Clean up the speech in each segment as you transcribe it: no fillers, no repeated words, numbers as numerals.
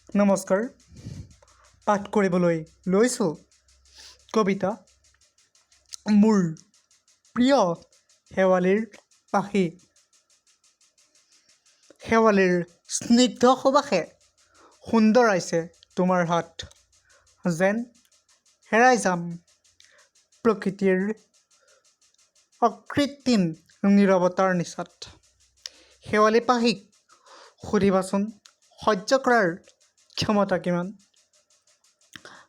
নমস্কাৰ। পাঠ কৰিবলৈ লৈছোঁ কবিতা মোৰ প্ৰিয় শেৱালিৰ পাখি। শেৱালিৰ স্নিগ্ধ সুবাসে সুন্দৰাইছে তোমাৰ হাত, যেন হেৰাই যাম প্ৰকৃতিৰ অকৃত্ৰিম নীৰৱতাৰ নিচাত। শেৱালি পাখিক সুধিবাচোন সহ্য কৰাৰ ক্ষমতা কিমান,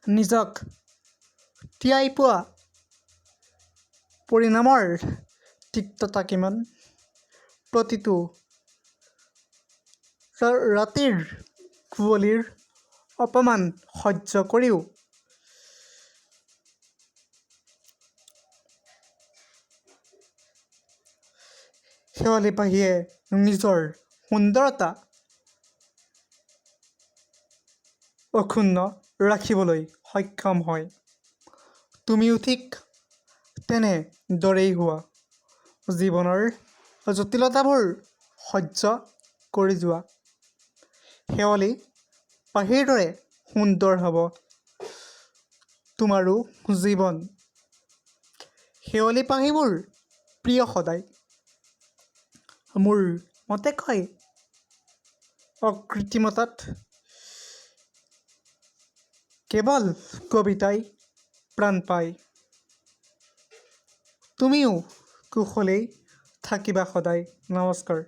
নিজক তিয়াই পোৱা পৰিণামৰ তিক্ততা কিমান। প্ৰতিটো ৰাতিৰ কুঁৱলীৰ অপমান সহ্য কৰিও শেৱালি পাহিয়ে নিজৰ সুন্দৰতা অক্ষুণ্ণ ৰাখিবলৈ সক্ষম হয়। তুমিও ঠিক তেনেদৰেই হোৱা, জীৱনৰ জটিলতাবোৰ সহ্য কৰি যোৱা। শেৱালি পাহিৰ দৰে সুন্দৰ হ'ব তোমাৰো জীৱন। শেৱালি পাহি মোৰ প্ৰিয় সদায়, মোৰ মতে কয় অকৃত্ৰিমতাত কেৱল কবিতাই প্ৰাণ পায়। তুমিও কুশলেই থাকিবা সদায়। নমস্কাৰ।